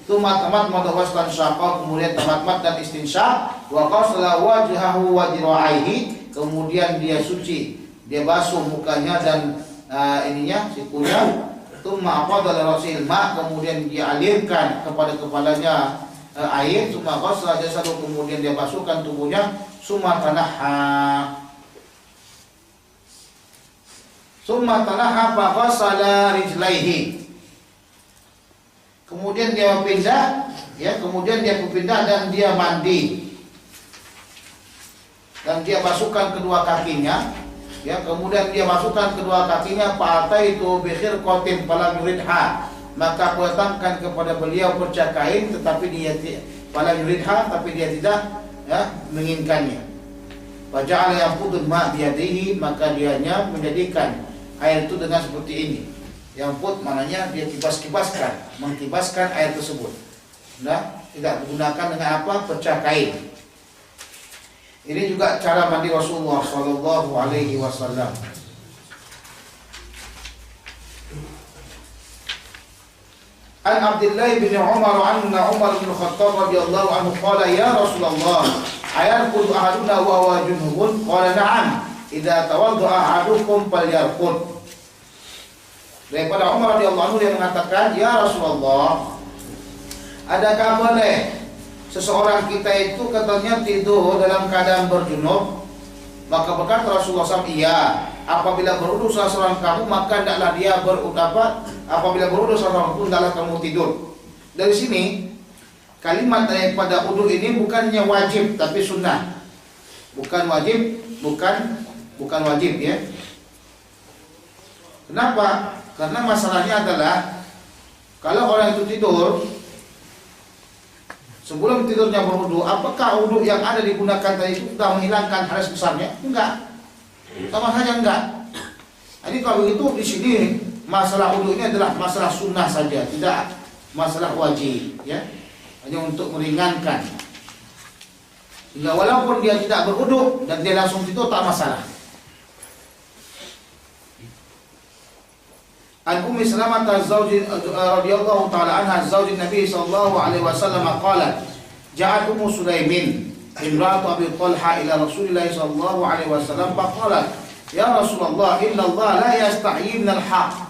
Tsumma tamatmada wastansyaqa, kemudian tamatmat dan istinsyak, wa ghasala wajhahu wa dhira'aihi, kemudian dia suci, dia basuh mukanya dan sikunya. Tsumma afadha li rasil ma, kemudian dia alirkan kepada kepalanya air. Tsumma ghasala jasadahu, kemudian dia basuhkan tubuhnya. Tsumma tanaha fa ghasala rijlaihi, kemudian dia pindah, kemudian dia berpindah dan dia mandi dan dia masukkan kedua kakinya, kemudian dia masukkan kedua kakinya. Fa'ataitu bi khirqatin falam yuridha, maka aku datangkan kepada beliau perca kain, tetapi dia falam yuridha, tapi dia tidak menginginkannya. Faja'ala yanfudul ma' biyadihi, maka dianya menjadikan air itu dengan seperti ini. Yang put maknanya dia mengkibaskan air tersebut. Tidak menggunakan dengan apa? Pecah kain. Ini juga cara mandi Rasulullah sallallahu alaihi wasallam. An Abdullah bin Umar anna Umar bin Khattab radhiyallahu anhu qala ya Rasulullah ayarqud ahaduna wa huwa junubun? Qala na'am, idza tawadda'a ahadukum falyarqud. Daripada Umar radhiyallahu anhu dia mengatakan, ya Rasulullah, adakah boleh seseorang kita itu katanya tidur dalam keadaan berjunub? Maka berkata Rasulullah SAW, iya, apabila berwudu salah seorang kamu, maka hendaklah dia apabila berwudu salah seorang kamu, hendaklah kamu tidur. Dari sini kalimat daripada wudu ini bukannya wajib tapi sunnah. Bukan wajib ya. Kenapa? Karena masalahnya adalah kalau orang itu tidur sebelum tidurnya berwudu, apakah wudu yang ada digunakan tadi itu sudah menghilangkan hadas besarnya? Enggak. Sama saja enggak. Jadi kalau begitu di sini masalah wudu ini adalah masalah sunnah saja, tidak masalah wajib, ya. Hanya untuk meringankan. Sehingga walaupun dia tidak berwudu dan dia langsung tidur tak masalah. An Ummi Salamah radhiyallahu taala anha zaujin Nabi sallallahu alaihi wasallam qalat ja'at Ummu Sulaimin imra'atu Abi Talha ila Rasulillah sallallahu alaihi wasallam faqalat ya Rasulullah inna Allah la yastahyi minal haq.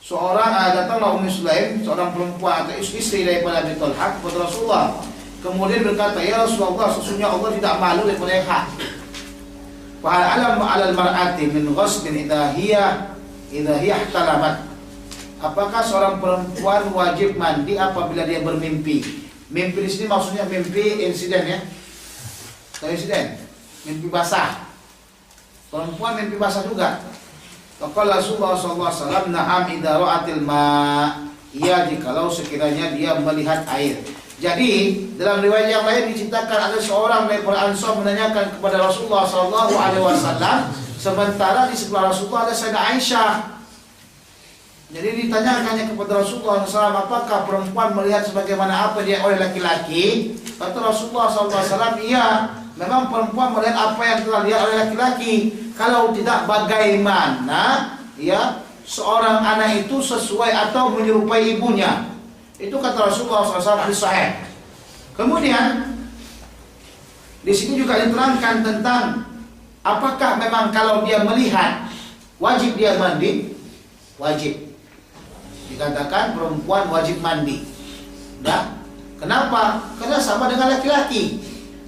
Datanglah Ummu Sulaim, seorang perempuan atau istri daripada Abi Talha kepada Rasulullah, kemudian berkata, ya Rasulullah, sesungguhnya Allah tidak malu daripada yang hak. Fa alam 'alal mar'ati min ghusl idza hiya ihtalamat. Apakah seorang perempuan wajib mandi apabila dia bermimpi? Mimpi di sini maksudnya mimpi insiden ya. Tahu insiden? Mimpi basah. Perempuan mimpi basah juga. Maka Rasulullah SAW na'am idza ra'atil ma'. Iya, jikalau sekiranya dia melihat air. Jadi dalam riwayat yang lain diceritakan ada seorang daripada Ansar menanyakan kepada Rasulullah SAW, sementara di sebelah Rasulullah ada Sayyidah Aisyah. Jadi ditanyakannya kepada Rasulullah SAW, apakah perempuan melihat sebagaimana apa dia oleh laki-laki? Kata Rasulullah SAW, iya, memang perempuan melihat apa yang telah dilihat oleh laki-laki. Kalau tidak, bagaimana ya seorang anak itu sesuai atau menyerupai ibunya? Itu kata Rasulullah SAW hadis sahih. Kemudian di sini juga diterangkan tentang apakah memang kalau dia melihat wajib dia mandi? Wajib. Dikatakan perempuan wajib mandi. Nah, kenapa? Karena sama dengan laki-laki.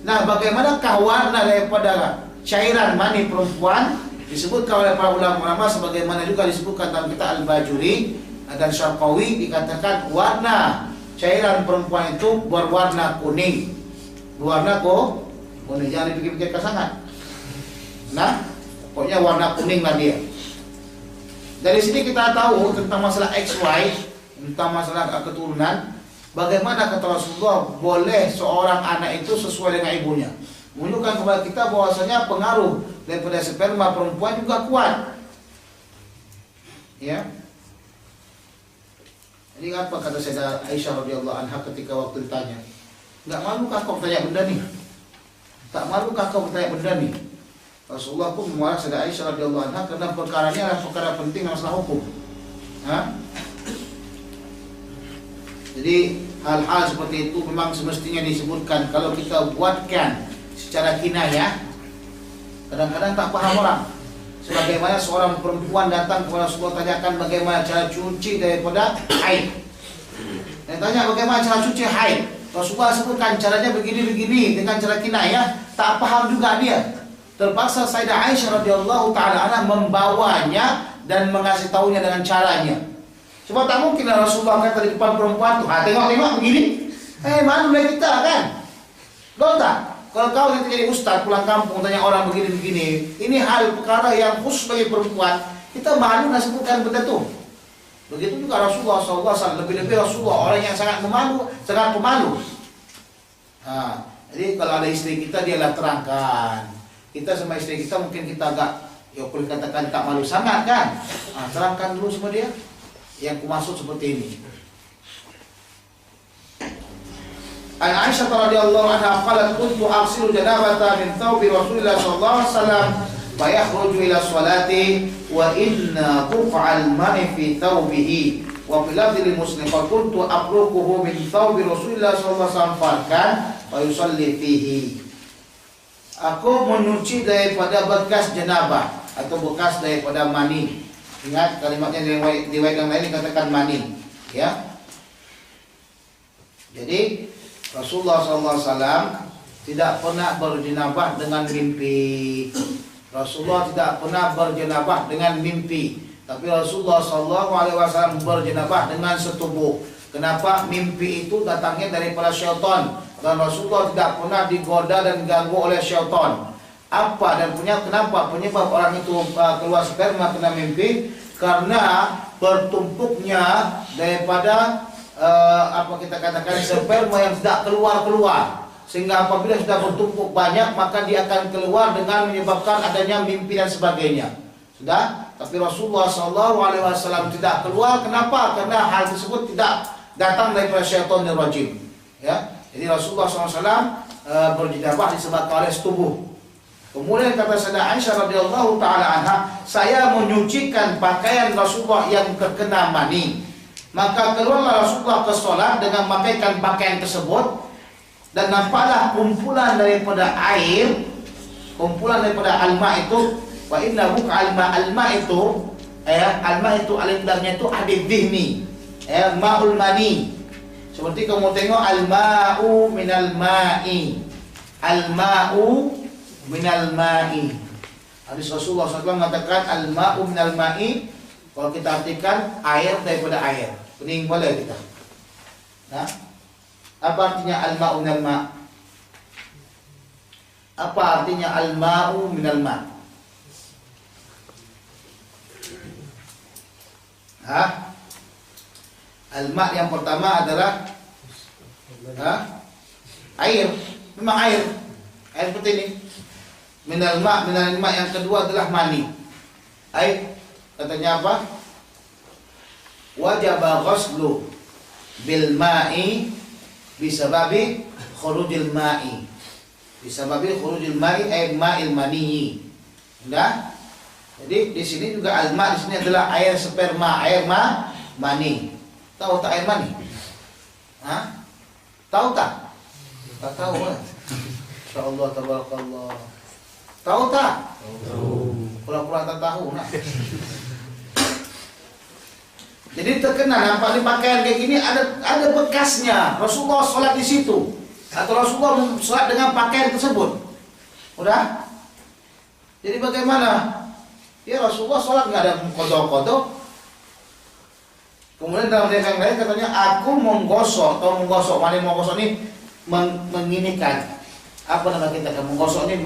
Nah, bagaimanakah warna daripada cairan mani perempuan? Disebutkan oleh para ulama sebagaimana juga disebutkan dalam kitab Al-Bajuri dan Syarqawi, dikatakan warna cairan perempuan itu berwarna kuning. Berwarna kuning, jangan dipikir-pikirkan sangat. Nah, pokoknya warna kuning lah dia. Dari sini kita tahu tentang masalah XY, tentang masalah keturunan. Bagaimana kata Rasulullah boleh seorang anak itu sesuai dengan ibunya? Menunjukkan kepada kita bahwasanya pengaruh daripada sperma perempuan juga kuat. Ya. Jadi apa kata Sayyidah Aisyah radhiyallahu anha ketika waktu ditanya? Enggak malukah kau bertanya benda ni? Tak malukah kau bertanya benda ni? Rasulullah pun memarah Sayyidah Aisyah radhiyallahu anha karena perkara ini adalah perkara penting dalam masalah hukum. Jadi hal-hal seperti itu memang semestinya disebutkan. Kalau kita buatkan secara kinayah, kadang-kadang tak paham orang. Sebagaimana seorang perempuan datang kepada Rasulullah, tanyakan bagaimana cara cuci daripada haid. Dia tanya bagaimana cara cuci haid. Rasulullah sebutkan caranya begini-begini dengan cara kinayah, tak paham juga dia. Terpaksa Sayyidah Aisyah radhiyallahu taala anha membawanya dan mengasih tahunya dengan caranya. Sebab tak mungkin Rasulullah kata di depan perempuan tuh, tengok begini. Malu lah kita kan. Tahu tak? Kalau kau nanti jadi ustaz pulang kampung tanya orang begini-begini, ini hal perkara yang khusus bagi perempuan. Kita malu nak sebutkan benda tu. Begitu juga Rasulullah SAW, lebih-lebih Rasulullah orang yang sangat pemalu. Jadi kalau ada istri kita, dialah terangkan. Kita sama istri kita mungkin kita agak, ya boleh katakan tak malu sangat kan. Terangkan dulu sama dia. Yang kumaksud seperti ini. An Aisyah radhiyallahu anha qalat kuntu aghsilu janabata min thawbi Rasulillah sallallahu alaihi wasallam fa yakhruju ila sholati wa inna buq'al ma'i fi thawbihi wa fil lafzi li Muslim fa kuntu abruquhu min thawbi Rasulillah sallallahu alaihi wasallam farkan wa yusalli fihi. Aku menyuci daripada bekas janabah atau bekas daripada mani. Ingat kalimatnya di riwayat yang lain dikatakan mani, ya. Jadi Rasulullah SAW tidak pernah berjenabah dengan mimpi. Rasulullah tidak pernah berjenabah dengan mimpi. Tapi Rasulullah SAW berjenabah dengan setubuh. Kenapa? Mimpi itu datangnya daripada syaitan. Dan Rasulullah tidak pernah digoda dan diganggu oleh syaitan. Apa dan kenapa penyebab orang itu keluar sperma kena mimpi? Karena bertumpuknya daripada apa kita katakan sperma yang tidak keluar, sehingga apabila sudah bertumpuk banyak maka dia akan keluar dengan menyebabkan adanya mimpi dan sebagainya. Sudah, tapi Rasulullah SAW tidak keluar. Kenapa? Karena hal tersebut tidak datang daripada syaitanir rajim. Ya, jadi Rasulullah SAW berjenabah disebabkan oleh setubuh. Kemudian kata Sayyidah Aisyah radhiyallahu taala anha, saya menyucikan pakaian Rasulullah yang terkena mani. Maka keluarlah Rasulullah ke sholat dengan memakaikan pakaian tersebut, dan nampaklah kumpulan daripada air, kumpulan daripada alma itu. Wa inna buka alma itu, alma itu alindahnya itu hadith dhihni, ma'ul mani. Seperti kamu tengok al-ma'u minal ma'i, al-ma'u minal ma'i. Hadis Rasulullah SAW mengatakan al-ma'u minal ma'i. Kalau kita artikan air daripada air, pening boleh kita. Nah, apa artinya al-ma'u minal ma'? Apa artinya al-ma'u minal ma'? Al-ma' yang pertama adalah air, memang air seperti ini. Minal ma', minal ma' yang kedua adalah mani. Air katanya apa? Wajaba ghuslu bil ma'i bisababi khurujil ma'i. Bisababi khurujil ma'i ay ma'il mani. Sudah? Jadi di sini juga al-ma' di sini adalah air sperma, air mani. Tahu tak air mani? Tahu tak? Tak tahu kan? Insyaallah tabarakallah. Tahu tak? Tahu. Pura-pura tak tahu nah. Jadi terkena nampak di pakaian kayak gini ada bekasnya. Rasulullah sholat di situ, atau Rasulullah sholat dengan pakaian tersebut. Udah? Jadi bagaimana? Ya Rasulullah sholat nggak ada kodok-kodok. Kemudian dalam riwayat yang lain katanya aku menggosok ini menginikan. Apa nama kita kan menggosok ini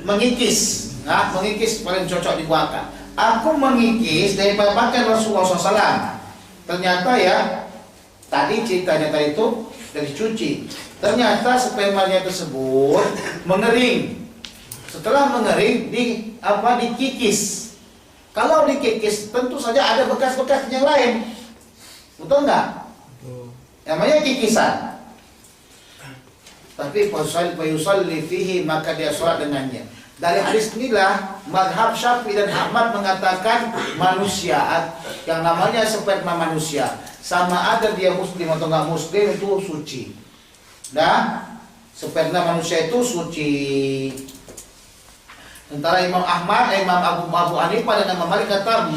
mengikis. Mengikis paling cocok digunakan. Aku mengikis daripada pakaian Rasulullah SAW. Ternyata ya tadi ceritanya tadi itu dari cuci. Ternyata spermanya tersebut mengering. Setelah mengering dikikis. Kalau dikikis tentu saja ada bekas-bekas yang lain. Betul enggak? Namanya kikisan. Tapi fayusalli fihi, maka dia sholat dengannya. Dari hadis inilah mazhab Syafi'i dan Ahmad mengatakan manusia yang namanya sperma manusia, sama ada dia muslim atau nggak muslim, itu suci. Nah, sperma manusia itu suci. Sementara Imam Ahmad, Imam Abu Hanifah dan Imam Malik kata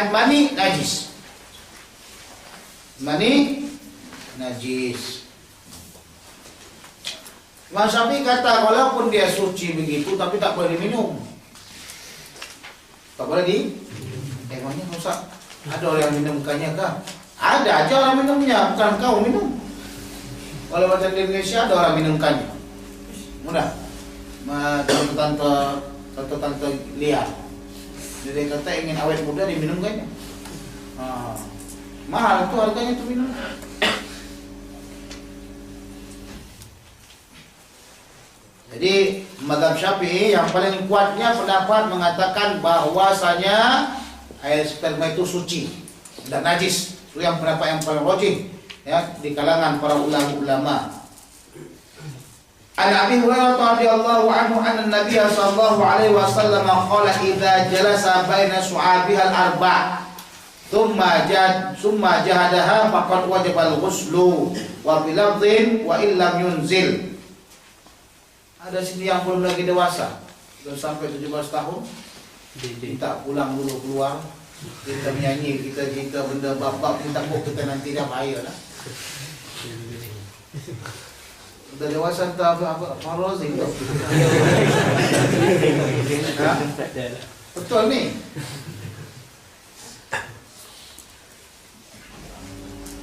mani najis. Mani najis. Imam Syafi'i kata walaupun dia suci begitu tapi tak boleh diminum. Tak boleh emangnya rusak. Ada orang yang minumkannya kah? Ada aja orang minumnya, bukan kau minum. Kalau macam di Indonesia ada orang minumkannya. Mudah. Tante-tante liar. Jadi kata ingin awet muda diminumkannya. Mahal itu harganya itu minum. Jadi mazhab Syafi'i yang paling kuatnya pendapat mengatakan bahwasanya air sperma itu suci dan najis. Itu yang pendapat yang paling rajih ya di kalangan para ulama. An Abi Hurairah radhiyallahu anhu anna Nabiy sallallahu alaihi wasallam qala idza jalasa baina su'abiha al-arba' thumma jahadaha faqad wajaba al-ghuslu wa bi lafdhin wa illam yunzil. Ada sini yang belum lagi dewasa, belum sampai 17 tahun, kita pulang dulu keluar, kita menyanyi, kita benda bab-bab minta kok kita nanti dah bahaya lah. Udah dewasa entah apa Farozing tu. Betul ni.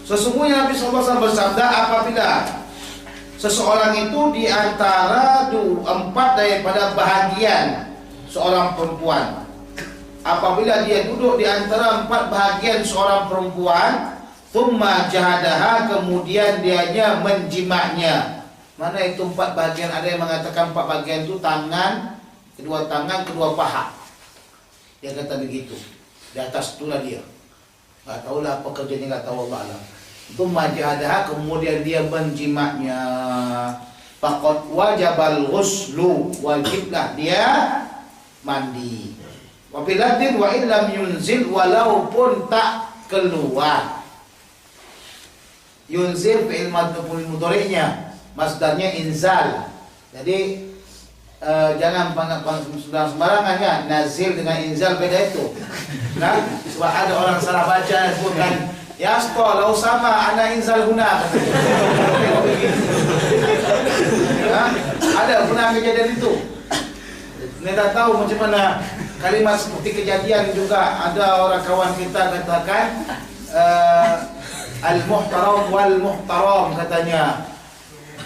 Sesungguhnya Nabi sallallahu alaihi wasallam bersabda, apabila seseorang itu di antara 4 daripada bahagian seorang perempuan, apabila dia duduk di antara 4 bahagian seorang perempuan, thumma jahadaha, kemudian dianya menjimaknya. Mana itu 4 bahagian? Ada yang mengatakan 4 bahagian itu tangan, kedua paha. Dia kata begitu. Di atas itulah dia. Tak tahulah apa kerjanya, tak tahu Allah alam. Thumma jahadaha, kemudian dia menjimaknya, faqad wajabal ghuslu, wajiblah dia mandi. Wa biladin wa illam yunzil, walaupun tak keluar. Yunzil fi'il mudhari'nya, masdarnya inzal. Jadi jangan sembarangan ya, nazil dengan inzal beda itu. Nah, sebab ada orang salah baca bukan ya lau sama ana inzal guna. Ada pernah kejadian itu. Kita tak tahu macam mana kalimat seperti kejadian juga. Ada orang kawan kita katakan al-muhtaram wal muhtaram, katanya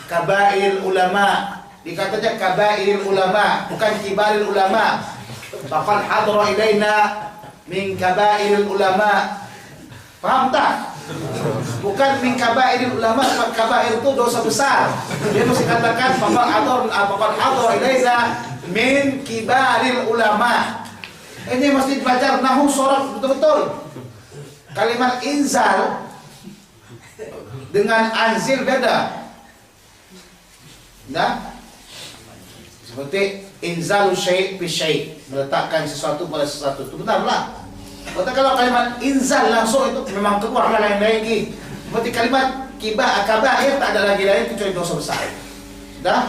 kabair ulama. Dikatanya kabair ulama, bukan kibaril ulama. Faqad hadra ilaina min kabair ulama. Faham tak? Bukan min kabairil ulama, kabair itu dosa besar. Dia mesti katakan faqad hadra ilaina min kibaril ulama. Ini mesti belajar nahwu sorab betul-betul. Kalimat inzal dengan anzil beda. Nah, seperti inzalu syai' fi syai', meletakkan sesuatu pada sesuatu. Itu benarlah. Kalau kalimat inzal langsung itu memang keluar lain lagi. Seperti kalimat kabair tak ada lagi lain kecuali dosa besar. Sudah?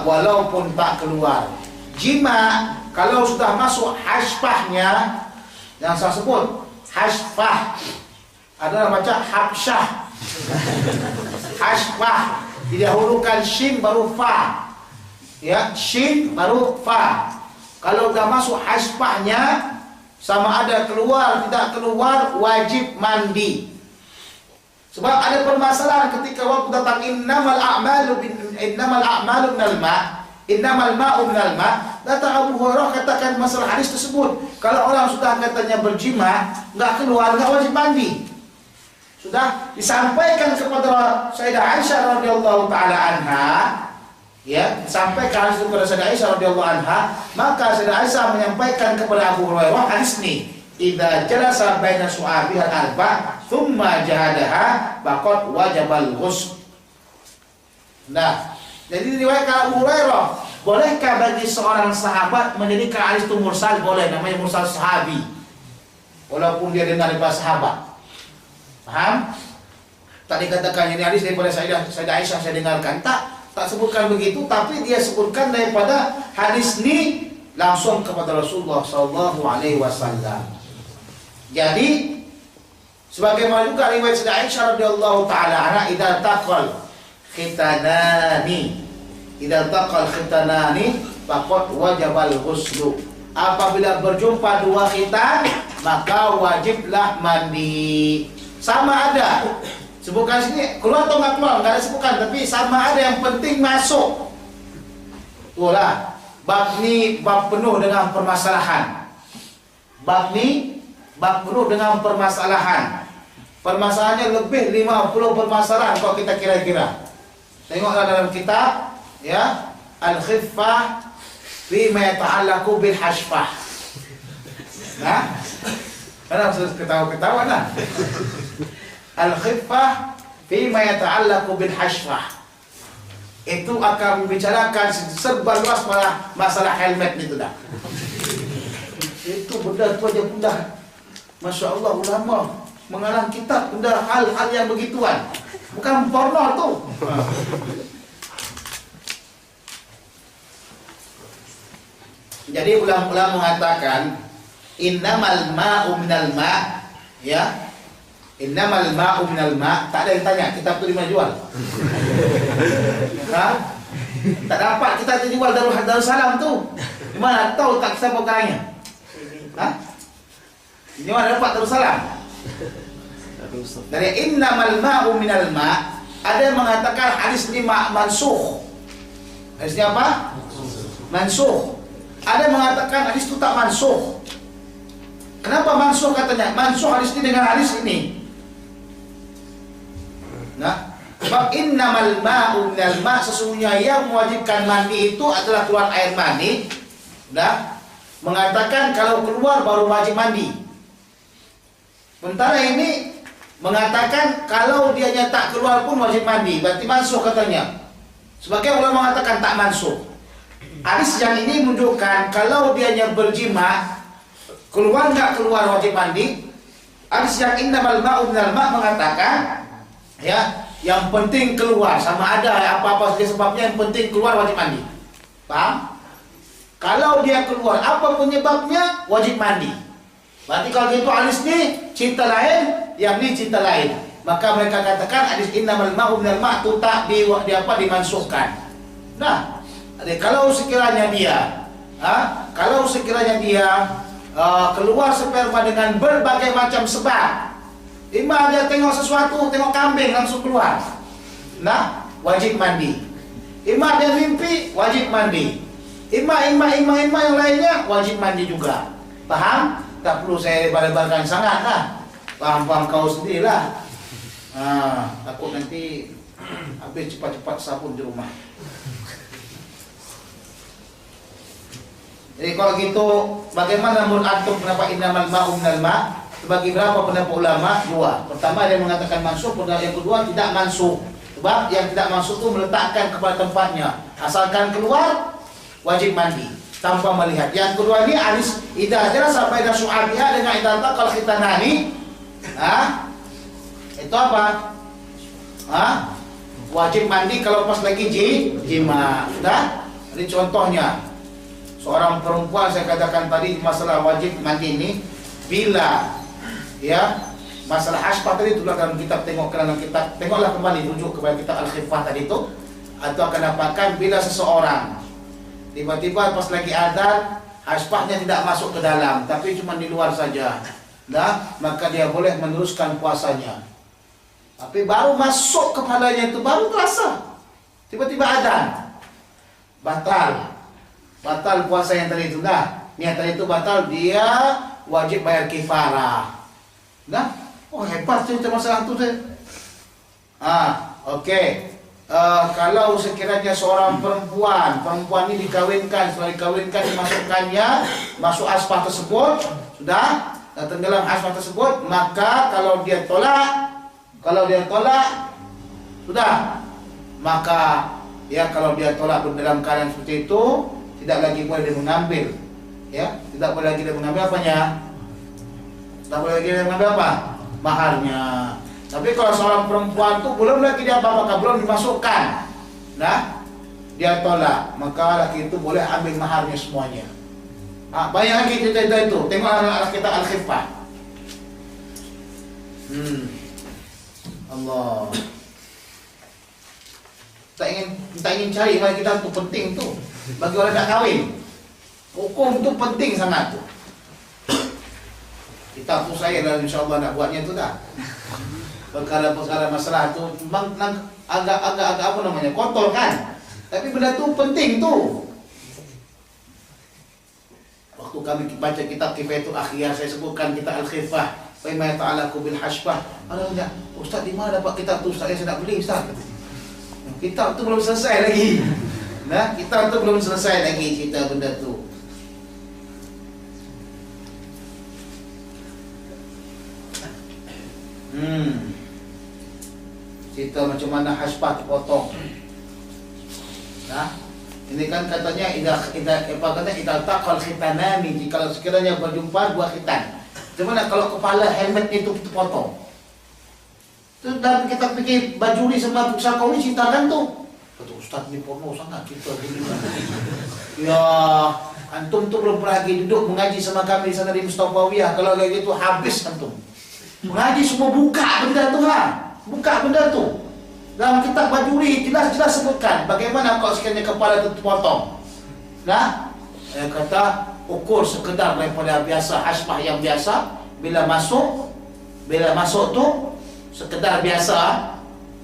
Walaupun tak keluar. Jima kalau sudah masuk hasfahnya, yang saya sebut hasfah, adalah macam habsyah. Hasfah didahulukan shin baru fa. Ya, shin baru fa. Kalau sudah masuk hasfahnya, sama ada keluar tidak keluar, wajib mandi. Sebab ada permasalahan ketika waktu datang innamal a'malu minal ma', innamal ma'u minal ma'. Datang Abu Hurairah katakan masalah hadis tersebut. Kalau orang sudah katanya berjima, enggak keluar, enggak wajib mandi. Sudah disampaikan kepada Sayyidah Aisyah radhiyallahu taala anha, ya, sampaikan hadis kepada Sayyidah Aisyah radhiyallahu anha, maka Sayyidah Aisyah menyampaikan kepada Abu Hurairah hadis ini, idza jalasa baina su'abihal arba' thumma jahadaha faqad wajabal ghusl. Nah, jadi riwayat Abu Hurairah Bolehkah bagi seorang sahabat menjadikan hadis itu mursal? Boleh, namanya mursal sahabi. Walaupun dia dengar daripada sahabat. Paham? Tak dikatakan ini hadis daripada Sayyidah Aisyah saya dengarkan. Tak sebutkan begitu, tapi dia sebutkan daripada hadis ni langsung kepada Rasulullah sallallahu alaihi wasallam. Jadi sebagaimana juga riwayat Sayyidah Aisyah radhiyallahu taala anha, idza taqal khitanani faqad wajabal ghuslu. Apabila berjumpa dua khitan, maka wajiblah mandi. Sama ada sebutkan sini keluar atau nggak keluar, nggak ada sebutkan, tapi sama ada, yang penting masuk. Itulah bab ni bab penuh dengan permasalahan. Bab ni bab penuh dengan permasalahan. Permasalahannya lebih 50 permasalahan kalau kita kira-kira. Tengoklah dalam kitab ya, Al-Khiffah fi ma yata'allaqu bil hashfah. Nah, kenapa harus ketawa-ketawa nah? Al-Khiffah fi ma yata'allaqu bil hashfah. Itu akan membicarakan serba luas masalah helmet itu dah. Itu benda tu aja benda. Masya Allah, ulama mengarang kitab benda hal-hal yang begituan. Bukan porno tu. Jadi ulama mengatakan innamal ma'u minal ma', ya. Innamal ma'u minal ma'. Tak ada yang tanya kitab tu di mana jual. Ha? Tak dapat kita jual Darussalam tu. Di mana tahu tak siapa orangnya? Ha? Di mana dapat Darussalam? Dari innamal ma'u minal ma', ada yang mengatakan hadis ini mansukh. Hadisnya apa? Mansukh. Ada yang mengatakan hadis itu tak mansukh. Kenapa mansukh katanya? Mansukh hadis ini dengan hadis ini. Nah, sebab innamal ma'u minal ma', sesungguhnya yang mewajibkan mandi itu adalah keluar air mani. Nah, mengatakan kalau keluar baru wajib mandi. Sementara ini mengatakan kalau dia tak keluar pun wajib mandi, berarti mansuh katanya. Sebagai ulama mengatakan tak mansuh. Hadis yang ini menunjukkan kalau dia berjima, keluar nggak keluar wajib mandi. Hadis yang innamal ma'u minal ma' mengatakan ya, yang penting keluar, sama ada apa-apa saja sebabnya, yang penting keluar wajib mandi. Paham? Kalau dia keluar apa penyebabnya wajib mandi. Berarti kalau gitu hadis ni cerita lain, yang ni cerita lain. Maka mereka katakan hadis innamal ma'u minal ma' tu tak dimansuhkan. Nah, kalau sekiranya dia keluar sperma dengan berbagai macam sebab, ima dia tengok sesuatu, tengok kambing langsung keluar, nah wajib mandi. Ima dia mimpi, wajib mandi. Ima yang lainnya wajib mandi juga. Paham? Tak perlu saya lebar-lebarkan sangat lah. Paham kau sendirilah. Takut nanti habis cepat-cepat sabun di rumah. Jadi kalau gitu, bagaimana menurut antum pendapat innamal ma'u minal ma'? Bagi berapa pendapat ulama? Dua. Pertama dia mengatakan mansukh, yang kedua tidak mansukh. Sebab yang tidak mansukh itu meletakkan kepada tempatnya. Asalkan keluar wajib mandi tanpa melihat. Yang kedua ini hadis idza jalasa baina syu'abiha dengan idza taqal khitanani. Itu apa? Wajib mandi kalau pas lagi jima. Sudah? Ini contohnya. Seorang perempuan, saya katakan tadi masalah wajib mandi ini, bila ya masalah hashfah tadi itu dalam kitab, tengoklah kembali rujuk kepada kitab Al-Khiffah tadi itu, atau akan dapatkan bila seseorang tiba-tiba pas lagi adzan hashfahnya tidak masuk ke dalam, tapi cuma di luar saja, maka dia boleh meneruskan puasanya. Tapi baru masuk kepalanya itu baru terasa, tiba-tiba adzan, batal puasa yang tadi itu. Niat tadi itu batal, dia wajib bayar kifarah. Hebat cerita masalah itu deh. Okey. Kalau sekiranya seorang perempuan ini dikawinkan, setelah dikawinkan dimasukkannya masuk asbah tersebut, sudah tenggelam asbah tersebut, maka kalau dia tolak, sudah, maka ya kalau dia tolak dalam keadaan seperti itu, tidak lagi boleh dia mengambil, ya, tidak boleh lagi dia mengambil apanya? Tidak boleh lagi dia mengambil apa? Maharnya. Tapi kalau seorang perempuan itu belum lagi dia apa-apa, belum dimasukkan, nah, dia tolak, maka laki itu boleh ambil maharnya semuanya. Bayang lagi cerita itu, tengok anak kita Al-Khiffah. Allah. Tak ingin cari mana kita tu penting tu. Bagi orang nak kahwin, hukum tu penting sangat tu. Kita tu saya dah insya-Allah nak buatnya tu dah. Perkara-perkara masalah tu memang agak apa namanya, kotor kan. Tapi benda tu penting tu. Waktu kami baca kitab Kifayatul Akhyar, saya sebutkan kitab Al-Khiffah, wa ma ta'alaku bil hashbah. Ada tanya, "Ustaz, di mana dapat kitab tu? Ustaz, saya nak beli, Ustaz." Kitab tu belum selesai lagi. Nah, kitab tu belum selesai lagi cerita benda tu. Cerita macam mana hashbah dipotong. Nah, ini kan katanya idza taqal khitanani, jika sekiranya berjumpa dua khitan. Gimana kalau kepala helmet itu dipotong? Itu dalam kita fikir bajuri sama pusaka ini ceritakan tu. Kata Ustaz, ni porno sangat cerita gini. Ya, antum tu belum pernah lagi duduk mengaji sama kami di sana di Mustafawiyah. Kalau kayak gitu habis antum. Mengaji semua buka benda tu Buka benda tu. Dalam kitab Bajuri jelas-jelas sebutkan bagaimana kalau sekiranya kepala itu terpotong. Nah, kata ukur sekedar daripada biasa, hashbah yang biasa, bila masuk tu sekedar biasa,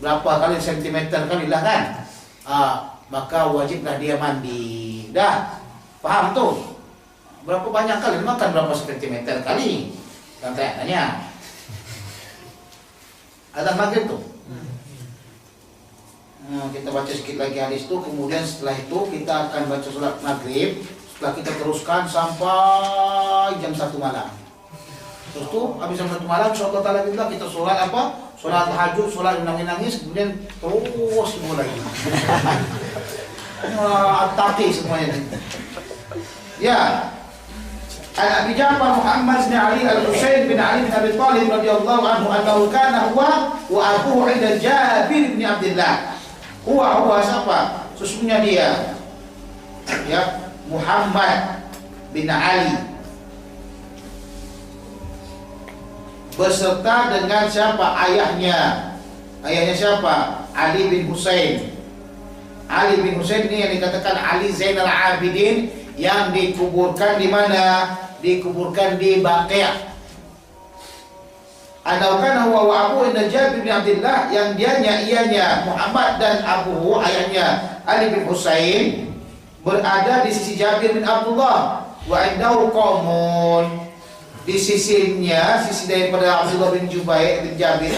berapa kali sentimeter kali lah kan, maka wajiblah dia mandi. Dah faham tu? Berapa banyak kali makan, berapa sentimeter kali, kan tanya. Ada maghrib tu. Kita baca sedikit lagi hadis tu, kemudian setelah itu kita akan baca solat maghrib. Setelah kita teruskan sampai jam 1 malam. Terus tu habis jam 1 malam, insyaallah taala kita solat apa? Solat tahajud, solat nangis-nangis, kemudian terus semua lagi. Atati semuanya. Ya. An Abi Ja'far Muhammad bin Ali Al-Husain bin Ali bin Abi Thalib radhiyallahu anhu annahu kana huwa wa abuhu 'inda Jabir bin Abdullah. Huwa siapa? Sesungguhnya dia, ya, Muhammad bin Ali beserta dengan siapa? Ayahnya siapa? Ali bin Husain. Ali bin Husain ini yang dikatakan Ali Zainal Abidin, yang dikuburkan di mana? Dikuburkan di Baqi'. Adaukan huwa wa abu inna Jabir bin Abdullah, yang ianya Muhammad dan abu ayahnya Ali bin Husain berada di sisi Jabir bin Abdullah. Wa indahu qaumun, di sisi daripada Abdullah bin Jubair bin Jabir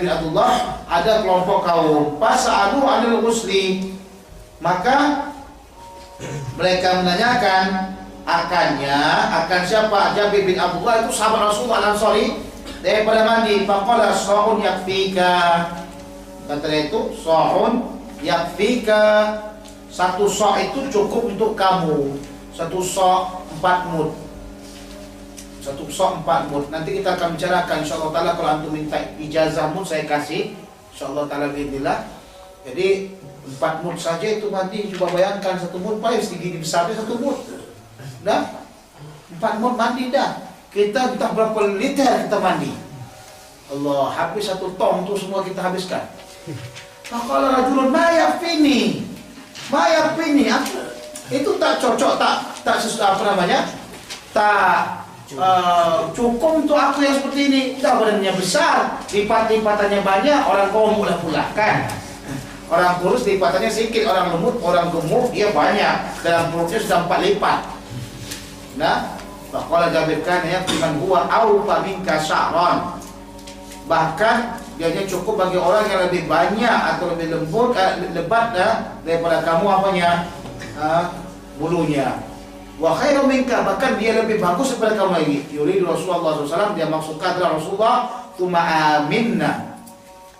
bin Abdullah ada kelompok kaum. Fas'alu 'anil ghusli, maka mereka menanyakan akan siapa? Jabir bin Abdullah itu sahabat Rasulullah Al-Ansari, daripada mandi. Faqala sa'un yakfika, kata dia itu sa'un yakfika, satu sa' itu cukup untuk kamu, satu sa' 4 mud, satu sa' 4 mud. Nanti kita akan bicarakan insyaallah taala, kalau antum minta ijazah mud saya kasih insyaallah taala bismillah. Jadi 4 mud saja itu mandi. Coba bayangkan satu mud paling segini besarnya satu mud. Dah 4 mud mandi dah. Kita entah berapa liter kita mandi. Allah, habis 1 tong tu semua kita habiskan. Kalau rajulun mayafini, itu tak cocok, tak apa namanya, tak cukup untuk aku yang seperti ini. Dah badannya besar, lipat-lipatannya banyak, orang kaum pula kan. Orang kurus lipatannya sedikit, orang lemut, orang gemuk dia banyak, dalam perutnya sudah 4 lipat. Nah, faqala Jabir kan ya man huwa awfa minka sya'ran, bahkan dianya cukup bagi orang yang lebih banyak atau lebih lembut, lebat daripada kamu apanya, bulunya. Wa khairu minka, bahkan dia lebih bagus daripada kamu lagi. Yuridu Rasulullah SAW, dia maksudkan adalah Rasulullah, tuma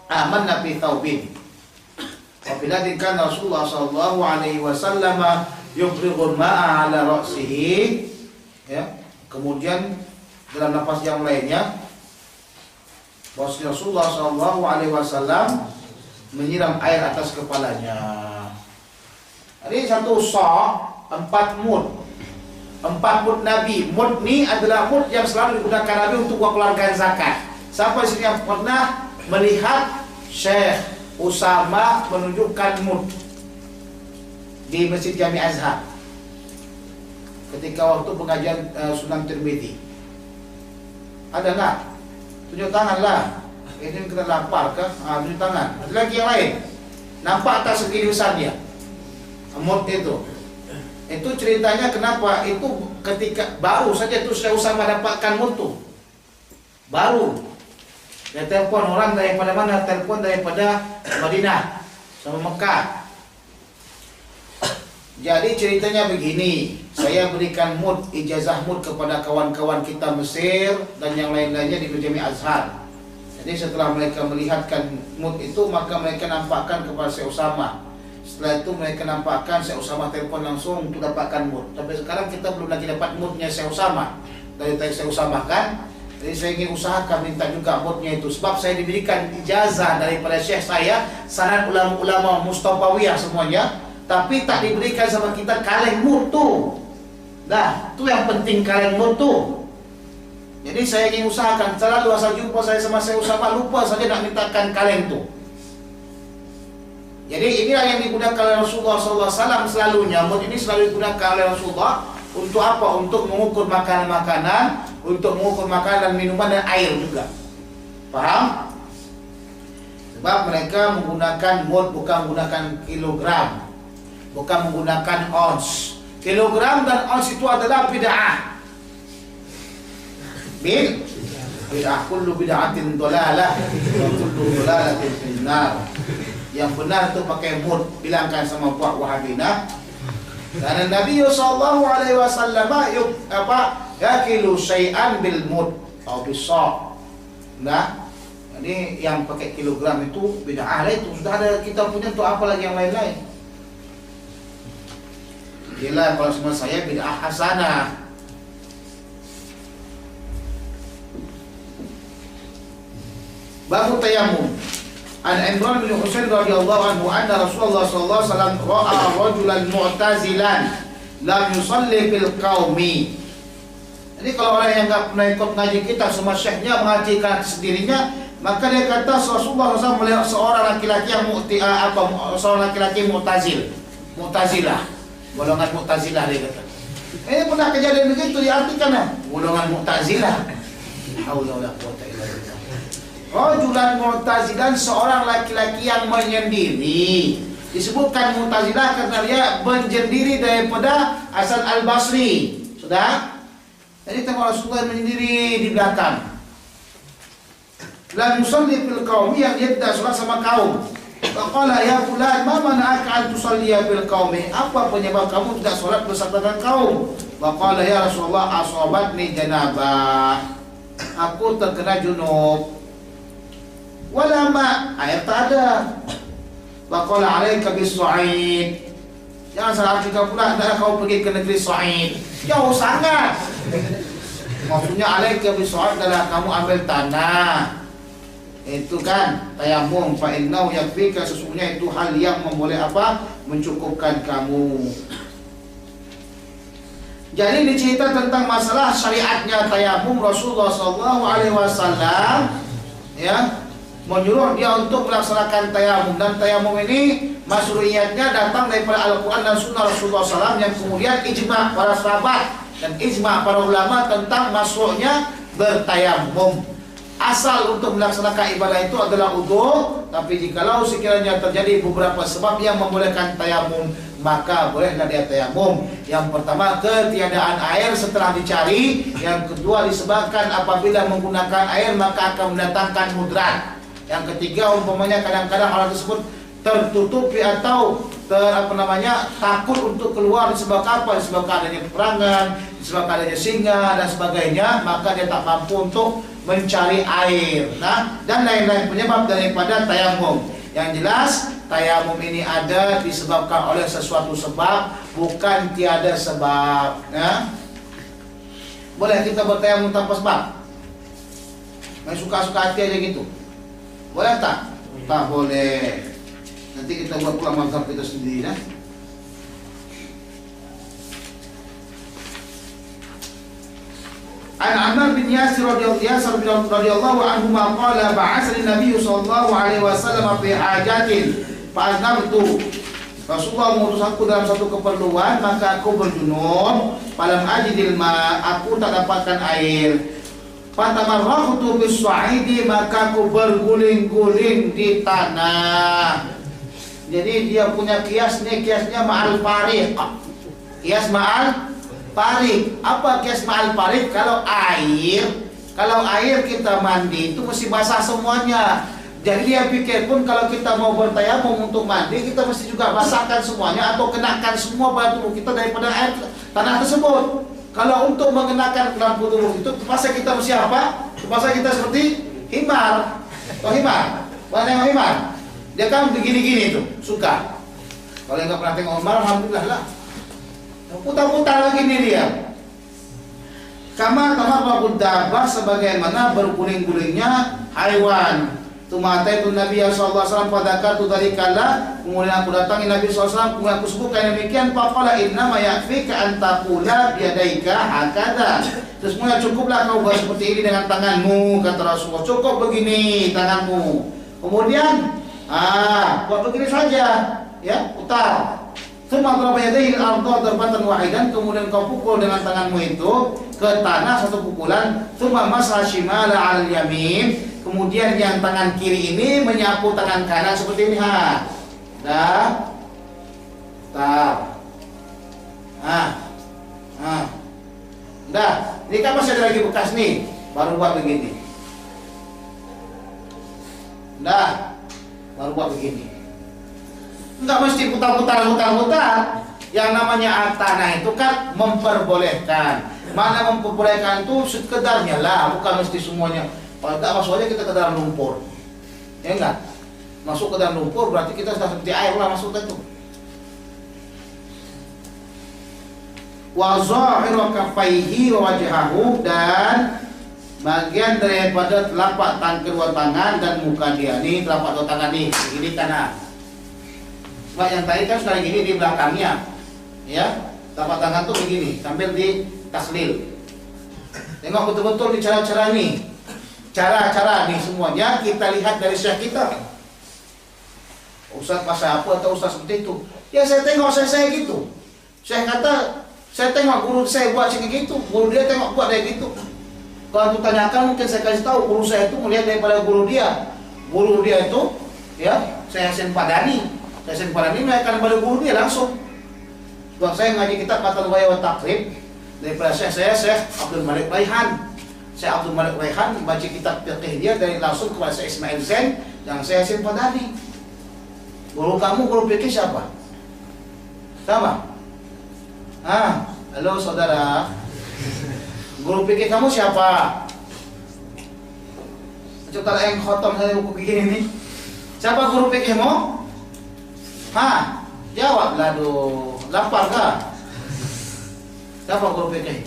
amanna fi thawbin, Apabila kan Rasulullah sallallahu alaihi wasallam yufrighul ma'a ala ra'sihi, ya. Kemudian dalam nafas yang lainnya Rasulullah sallallahu alaihi wasallam menyiram air atas kepalanya. Ini satu sa' 4 mud. 4 mud Nabi. Mud ni adalah mud yang selalu digunakan Nabi untuk mengeluarkan zakat. Siapa di sini yang pernah melihat Syekh Usama menunjukkan mud di Masjid Jami Azhar ketika waktu pengajian Sunan Tirmidzi? Ada nggak? Tunjuk tangan lah. Ini kita lapar ke? Tunjuk tangan. Ada lagi yang lain? Nampak tak seginiusannya? Mud itu. Itu ceritanya kenapa? Itu ketika baru saja itu Syekh Usama dapatkan mud tuh. Baru. Dia telepon orang daripada mana? Telepon daripada Madinah sama Mekah. Jadi ceritanya begini, saya berikan mud, ijazah mud kepada kawan-kawan kita Mesir dan yang lain-lainnya di Jami Azhar. Jadi setelah mereka melihatkan mud itu, maka mereka nampakkan kepada Syekh Usama. Setelah itu mereka nampakkan, Syekh Usama telepon langsung untuk dapatkan mud. Tapi sekarang kita belum lagi dapat mudnya Syekh Usama. Dari Syekh Usama kan. Jadi saya ingin usahakan minta juga mudnya itu. Sebab saya diberikan ijazah daripada Syekh saya, sanad ulama-ulama Mustafawiyah semuanya. Tapi tak diberikan sama kita kaleng mud tu. Dah, tu yang penting kaleng mud tu. Jadi saya ingin usahakan, selalu asal jumpa saya sama Syekh Usama, lupa saja nak mintakan kaleng tu. Jadi inilah yang digunakan oleh Rasulullah SAW selalunya. Mud ini selalu digunakan oleh Rasulullah. Untuk apa? Untuk mengukur makanan-makanan, untuk mengukur makanan dan minuman dan air juga. Paham? Sebab mereka menggunakan mud, bukan menggunakan kilogram, bukan menggunakan ons. Kilogram dan ons itu adalah bid'ah. Bid'ah, kullu bid'atin dhalalah wa kullu dhalalatin finnar. Yang benar itu pakai mud, bilangkan sama buat Wahabinah. Dan Nabi sallallahu alaihi wasallam yakilu syai'an bil mud atau bis-sa'. Nah, jadi yang pakai kilogram itu bid'ah lah, itu sudah ada kita punya, untuk apa lagi yang lain-lain? Gila kalau semua saya bid'ah hasanah. Babu tayammum. An Imran bin Husain radhiyallahu anhu anna Rasulullah sallallahu alaihi wasallam ra'a rajulan mu'tazilan lam yusalli fil qaumi. Jadi kalau orang yang enggak pernah ikut ngaji kita, semua syekhnya mengajikan sendirinya, maka dia kata Rasulullah SAW melihat seorang laki-laki yang seorang laki-laki Mu'tazilah, golongan Mu'tazilah dia kata. Pernah kejadian begitu diartikan ya, golongan Mu'tazilah. Haula wala quwwata illa billah. Rajulan Mu'tazilan, seorang laki-laki yang menyendiri. Disebutkan Mu'tazilah karena dia menyendiri daripada Hasan Al-Basri. Sudah? Jadi tengok Rasulullah menyendiri di belakang. Lam yusalli fil qaumi, yang dia tidak salat sama kaum. Faqala ya fulan, ma mana'aka an tusalliya fil qaumi? Apa penyebab kamu tidak salat bersama dengan kaum? Faqala ya Rasulullah, asabatni janabah. Aku terkena junub. Wala ma, air tak ada. Faqala alaika bis-sa'id. Jangan salah juga pula, hendaklah kau pergi ke negeri Sa'id. Jauh sangat. Maksudnya alaika bis-sa'id adalah kamu ambil tanah. Itu kan tayammum, fa innahu yakfika, sesungguhnya itu hal yang memboleh apa? Mencukupkan kamu. Jadi dicerita tentang masalah syariatnya tayammum. Rasulullah SAW ya menyuruh dia untuk melaksanakan tayammum, dan tayammum ini masyru'iyatnya datang daripada Al-Quran dan Sunnah Rasulullah SAW, yang kemudian ijma' para sahabat dan ijma' para ulama tentang masyru'nya bertayammum. Asal untuk melaksanakan ibadah itu adalah wudu, tapi jikalau sekiranya terjadi beberapa sebab yang membolehkan tayammum, maka bolehlah dia tayammum. Yang pertama, ketiadaan air setelah dicari. Yang kedua, disebabkan apabila menggunakan air maka akan mendatangkan mudrat. Yang ketiga, umpamanya kadang-kadang orang tersebut tertutupi atau takut untuk keluar disebabkan apa? Disebabkan adanya peperangan, disebabkan adanya singa dan sebagainya, maka dia tak mampu untuk mencari air. Nah, dan lain-lain penyebab daripada tayammum. Yang jelas tayamum ini ada disebabkan oleh sesuatu sebab, bukan tiada sebab. Ya? Boleh kita bertayamum tanpa sebab? Main suka-suka hati aja gitu. Boleh tak? Tak boleh. Nanti kita buat pula mazhab kita sendiri, ya. An Ammar bin Yasir radhiyallahu anhu qala ba'athani Nabi sallallahu alaihi wasallam fi hajatin fa aznabtu. Rasulullah mengutus aku dalam satu keperluan, maka aku berjunub, falam ajidil ma, aku tak dapatkan air. Fatamarrahtu bis sa'idi, maka aku berguling-guling di tanah. Jadi dia punya kias nih, kiasnya ma'al fariq. Kias ma'al parik. Apa kias ma'al parik? Kalau air kita mandi itu mesti basah semuanya. Jadi dia pikir pun kalau kita mau bertayamum untuk mandi, kita mesti juga basahkan semuanya atau kenakan semua pada tubuh kita daripada air tanah tersebut. Kalau untuk mengenakan lampu tubuh itu terpaksa kita mesti apa? Terpaksa kita seperti himar. Atau himar? Mana yang himar? Dia kan begini-gini tuh, suka. Kalau yang nggak pernah tengok himar, alhamdulillah lah. Putar-putar lagi nih dia. Kama tamarraqud dabbah, sebagaimana berguling-gulingnya haiwan. Tumataitu Nabi sallallahu alaihi wasallam fadzakartu dzalika, kemudian aku datangi Nabi sallallahu alaihi wasallam, kemudian aku sebutkan demikian, faqala inna ma yakfika an taqula biyadaika hakadha. Terus kemudian cukuplah kau buat seperti ini dengan tanganmu, kata Rasulullah. Cukup begini tanganmu. Kemudian buat begini saja, ya, putar. Tsumma daraba yadayhi al-ardha darbatan wahidan, kemudian kau pukul dengan tanganmu itu ke tanah satu pukulan. Tsumma masha shimala 'ala al-yamin, kemudian yang tangan kiri ini menyapu tangan kanan seperti ini, dah. Dah. Ini kan masih ada lagi bekas nih, baru buat begini. Dah. Baru buat begini. Enggak mesti putar. Yang namanya tanah itu kan memperbolehkan. Mana memperbolehkan itu sekedarnya lah, bukan mesti semuanya. Kalau enggak masuk aja kita ke dalam lumpur. Ya enggak? Masuk ke dalam lumpur berarti kita sudah seperti air lah masuk ke itu. Wa zahiru kaffaihi wa wajhahu, dan bagian daripada telapak tangan kedua tangan dan muka dia. Nih telapak dua tangan nih, begini tanah. Sebab yang tadi kan sudah gini di belakangnya, ya. Telapak tangan tuh begini sambil di taslil. Tengok betul-betul di cara-cara nih. Cara-cara nih semuanya kita lihat dari syekh kita. Ustaz pasal apa atau ustaz seperti itu? Ya saya tengok saya gitu. Syekh kata saya tengok guru saya buat macam gitu, guru dia tengok buat kayak gitu. Kalau aku tanyakan mungkin saya kasih tahu guru saya itu melihat daripada guru dia. Guru dia itu, ya, saya Yasin Padani. Saya Yasin Padani melihatkan kepada guru dia langsung. Sebab saya ngaji kitab Fathul Bari wa Taqrib daripada saya Syekh Abdul Malik Raihan. Saya Abdul Malik Raihan baca kitab fiqh dia dari langsung kepada saya Ismail Zain dan saya Yasin Padani. Guru kamu guru fikih siapa? Sama? Halo saudara. Guru fikih kamu siapa? Coba yang khotom saya buku begini nih. Siapa guru fikihmu? Jawab lah doh. Lapar kah? Siapa guru fikih?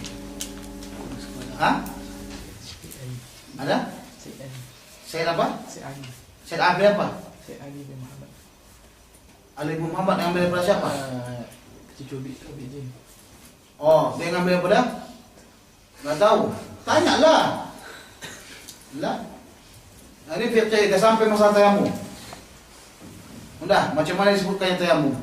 Ada? Syed apa? Syed Abi apa? Syed Ali bin Muhammad. Ali bin Muhammad yang ambil daripada siapa? Cucu Bidin. Oh, dia ngambil daripada? Nggak tahu. Tanyalah. Lah. Ini fiqh dah sampai masalah tayamum. Udah, macam mana disebutkannya tayamum?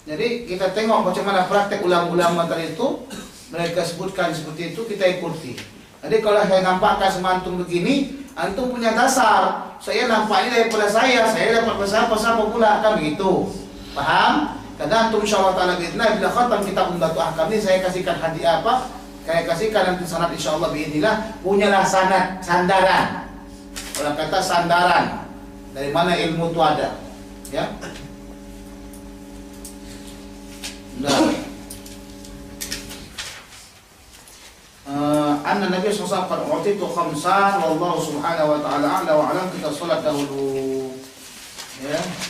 Jadi kita tengok macam mana praktek ulama-ulama tadi itu, mereka sebutkan seperti itu, kita ikuti. Jadi kalau saya nampakkan sama antum begini, antum punya dasar. Saya nampak ini daripada saya dapat besar pula, kan begitu. Paham? Karena antum insyaallah taala biidznillah bila khatam kitab Umdatul Ahkam ini saya kasihkan hadiah apa? Saya kasihkan nanti sanad insyaallah biidznillah, punyalah sanad, sandaran. Orang kata sandaran. Dari mana ilmu itu ada? Ya. Nah. Anna Nabi sallallahu alaihi wasallam qad utitu khamsan wallahu subhanahu wa ta'ala a'la wa alam. Kita salat dahulu. Ya.